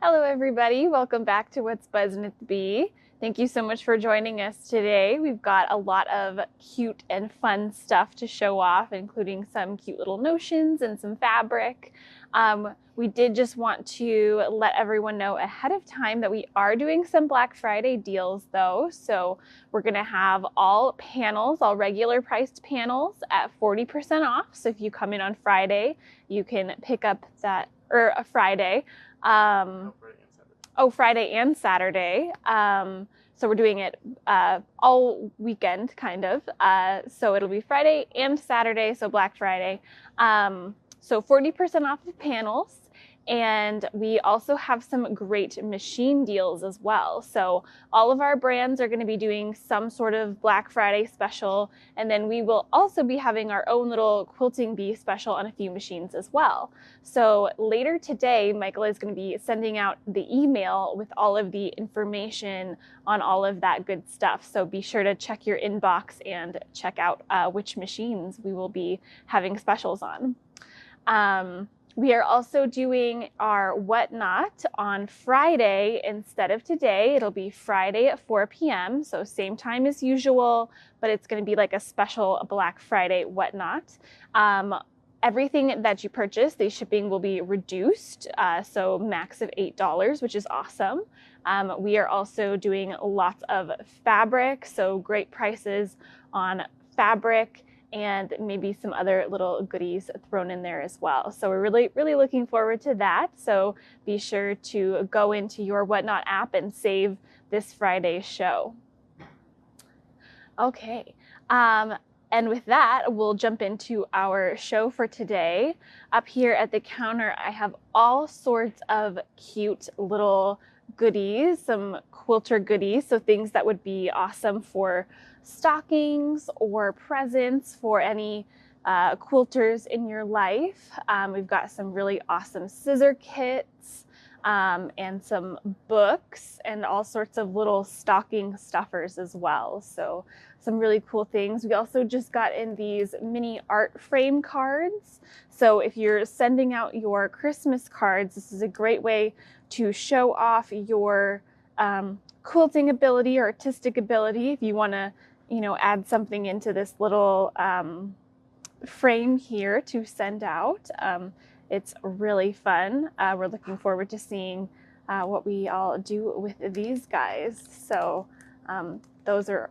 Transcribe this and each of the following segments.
Hello everybody, welcome back to What's Buzzin' at the Bee. Thank you so much for joining us today. We've got a lot of cute and fun stuff to show off, including some cute little notions and some fabric. We did just want to let everyone know ahead of time that we are doing some Black Friday deals though. So we're gonna have all panels, all regular priced panels at 40% off. So if you come in on Friday, you can pick up that, or a Friday. Friday and Saturday. So we're doing it all weekend, kind of. So it'll be Friday and Saturday, so Black Friday. So 40% off the panels. And we also have some great machine deals as well. So all of our brands are going to be doing some sort of Black Friday special. And then we will also be having our own little Quilting Bee special on a few machines as well. So later today, Michael is going to be sending out the email with all of the information on all of that good stuff. So be sure to check your inbox and check out which machines we will be having specials on. We are also doing our Whatnot on Friday instead of today. It'll be Friday at 4 p.m. So same time as usual, but it's going to be like a special Black Friday Whatnot. Everything that you purchase, the shipping will be reduced, so max of $8, which is awesome. We are also doing lots of fabric, so great prices on fabric and maybe some other little goodies thrown in there as well. So we're really looking forward to that. So be sure to go into your Whatnot app and save this Friday's show. Okay, and with that, we'll jump into our show for today. Up here at the counter, I have all sorts of cute little goodies, some quilter goodies, so things that would be awesome for stockings or presents for any quilters in your life. We've got some really awesome scissor kits and some books and all sorts of little stocking stuffers as well. So some really cool things. We also just got in these mini art frame cards. So if you're sending out your Christmas cards, this is a great way to show off your quilting ability or artistic ability. If you want to, add something into this little frame here to send out. It's really fun. We're looking forward to seeing what we all do with these guys. So those are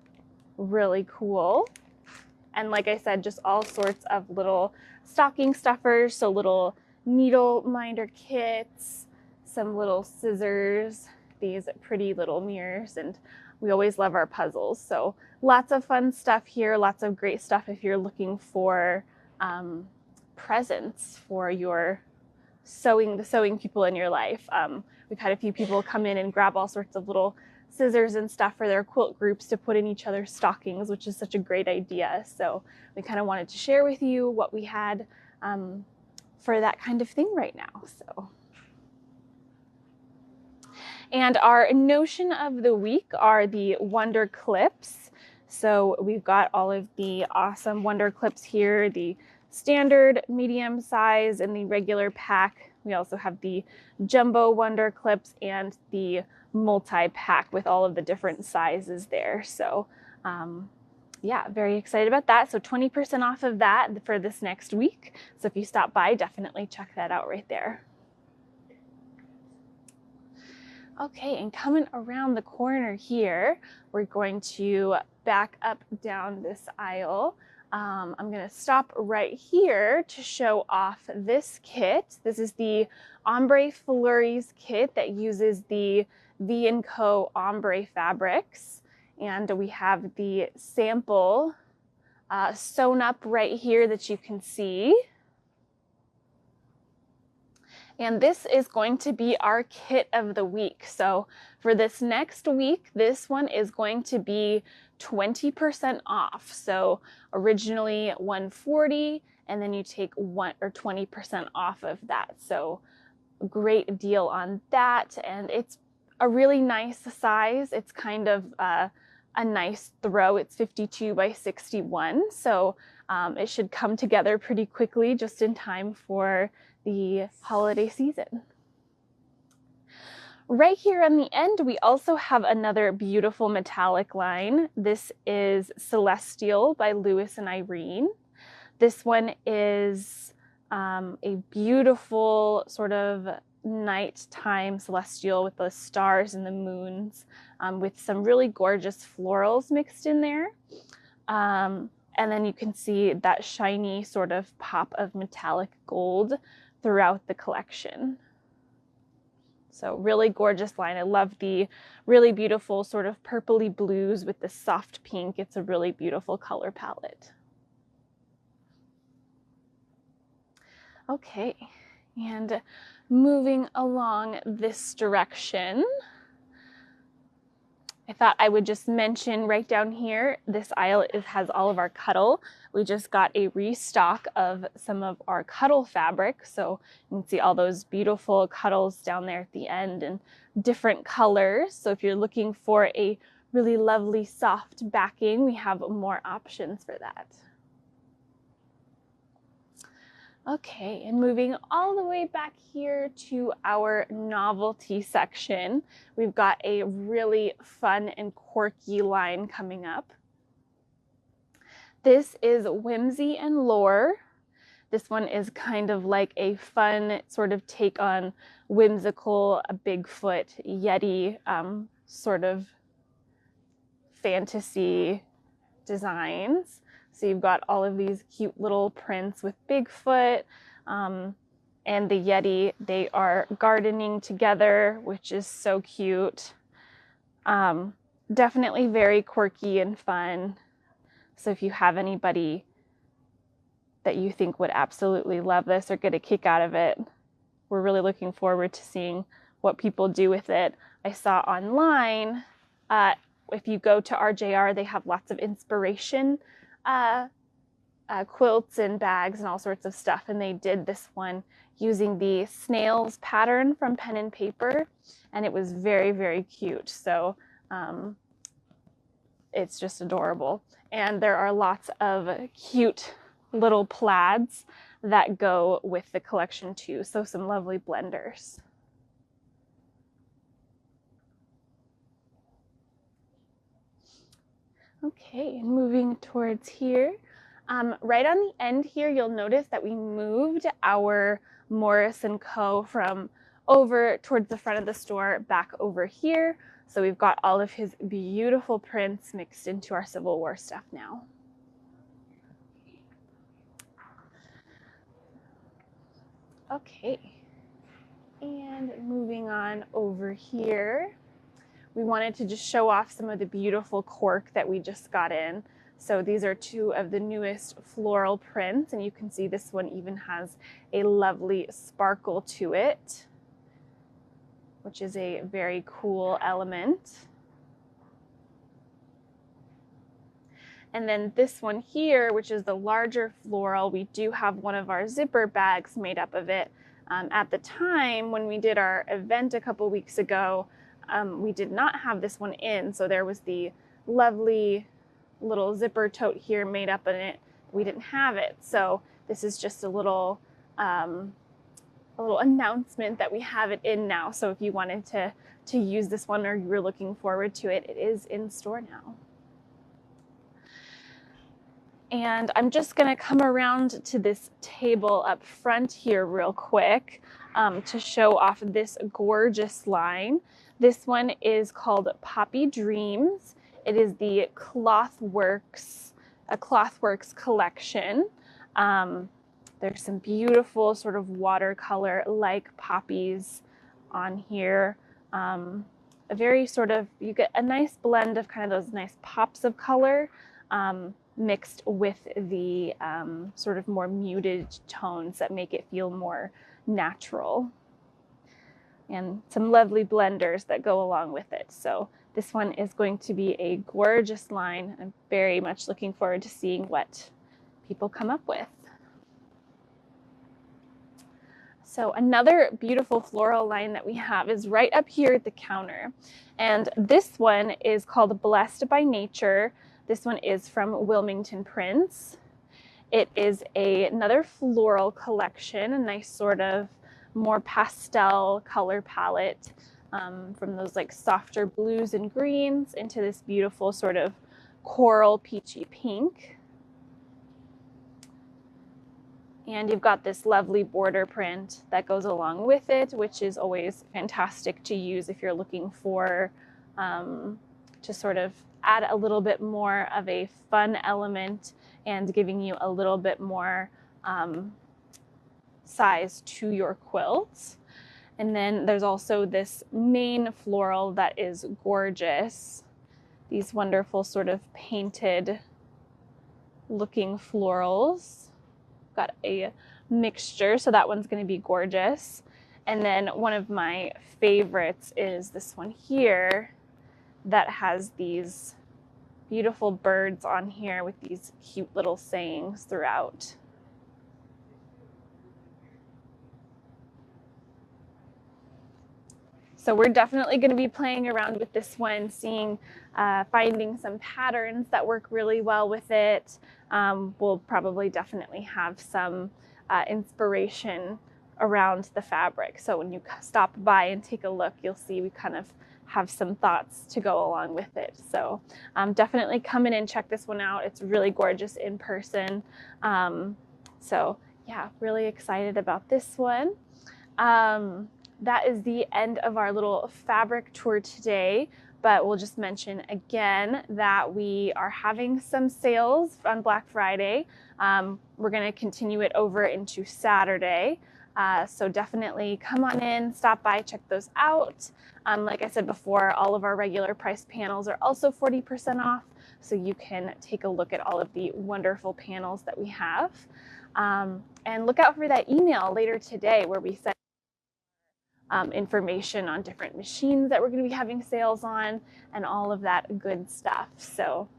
really cool. And like I said, just all sorts of little stocking stuffers, so little needle minder kits, some little scissors, these pretty little mirrors, and we always love our puzzles. So lots of fun stuff here, lots of great stuff if you're looking for presents for your the sewing people in your life. We've had a few people come in and grab all sorts of little scissors and stuff for their quilt groups to put in each other's stockings, which is such a great idea. So we kind of wanted to share with you what we had for that kind of thing right now. And our notion of the week are the Wonder Clips. So we've got all of the awesome Wonder Clips here, the standard, medium size, and the regular pack. We also have the Jumbo Wonder Clips and the multi-pack with all of the different sizes there. So yeah, very excited about that. So 20% off of that for this next week. So if you stop by, definitely check that out right there. Okay, and coming around the corner here, we're going to back up down this aisle. I'm going to stop right here to show off this kit. This is the Ombre Flurries kit that uses the V&Co ombre fabrics. And we have the sample sewn up right here that you can see. And this is going to be our kit of the week. So for this next week, this one is going to be 20% off. So originally $140, and then you take 20% off of that. So great deal on that. And it's a really nice size. It's kind of a nice throw. It's 52 by 61. So it should come together pretty quickly, just in time for the holiday season. Right here on the end, we also have another beautiful metallic line. This is Celestial by Lewis and Irene. This one is a beautiful sort of nighttime celestial with the stars and the moons, with some really gorgeous florals mixed in there. And then you can see that shiny sort of pop of metallic gold throughout the collection. So really gorgeous line. I love the really beautiful sort of purpley blues with the soft pink. It's a really beautiful color palette. Okay, and moving along this direction, I thought I would just mention right down here, this aisle has all of our Cuddle. We just got a restock of some of our Cuddle fabric. So you can see all those beautiful Cuddles down there at the end and different colors. So if you're looking for a really lovely soft backing, we have more options for that. Okay, and moving all the way back here to our novelty section, we've got a really fun and quirky line coming up. This is Whimsy and Lore. This one is kind of like a fun sort of take on whimsical, a Bigfoot, Yeti sort of fantasy designs. So you've got all of these cute little prints with Bigfoot and the Yeti. They are gardening together, which is so cute. Definitely very quirky and fun. So if you have anybody that you think would absolutely love this or get a kick out of it, we're really looking forward to seeing what people do with it. I saw online, if you go to RJR, they have lots of inspiration quilts and bags and all sorts of stuff, and they did this one using the snails pattern from Pen and Paper, and it was very, very cute. So it's just adorable. And there are lots of cute little plaids that go with the collection too, so some lovely blenders. Okay, and moving towards here, right on the end here, you'll notice that we moved our Morris & Co. from over towards the front of the store back over here. So we've got all of his beautiful prints mixed into our Civil War stuff now. Okay, and moving on over here, we wanted to just show off some of the beautiful cork that we just got in. So these are two of the newest floral prints, and you can see this one even has a lovely sparkle to it, which is a very cool element. And then this one here, which is the larger floral, we do have one of our zipper bags made up of it. At the time when we did our event a couple weeks ago, we did not have this one in, so there was the lovely little zipper tote here made up in it. We didn't have it, so this is just a little announcement that we have it in now. So if you wanted to use this one or you're looking forward to it, it is in store now. And I'm just gonna come around to this table up front here real quick to show off this gorgeous line. This one is called Poppy Dreams. It is the Clothworks collection. There's some beautiful sort of watercolor like poppies on here. A very sort of, you get a nice blend of kind of those nice pops of color mixed with the sort of more muted tones that make it feel more natural. And some lovely blenders that go along with it. So this one is going to be a gorgeous line. I'm very much looking forward to seeing what people come up with. So another beautiful floral line that we have is right up here at the counter. And this one is called Blessed by Nature. This one is from Wilmington Prints. It is another floral collection, a nice sort of more pastel color palette. from those like softer blues and greens into this beautiful sort of coral peachy pink. And you've got this lovely border print that goes along with it, which is always fantastic to use if you're looking for to sort of add a little bit more of a fun element and giving you a little bit more size to your quilt. And then there's also this main floral that is gorgeous. These wonderful sort of painted looking florals. Got a mixture, so that one's going to be gorgeous. And then one of my favorites is this one here that has these beautiful birds on here with these cute little sayings throughout. So we're definitely going to be playing around with this one, seeing, finding some patterns that work really well with it. We'll probably definitely have some inspiration around the fabric. So when you stop by and take a look, you'll see we kind of have some thoughts to go along with it. So definitely come in and check this one out. It's really gorgeous in person. So yeah, really excited about this one. That is the end of our little fabric tour today, but we'll just mention again that we are having some sales on Black Friday. We're going to continue it over into Saturday. So definitely come on in, stop by, check those out. Like I said before, all of our regular price panels are also 40% off, so you can take a look at all of the wonderful panels that we have. And look out for that email later today where we send information on different machines that we're going to be having sales on and all of that good stuff. So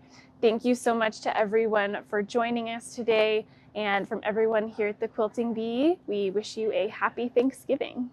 thank you so much to everyone for joining us today. And from everyone here at the Quilting Bee, we wish you a happy Thanksgiving.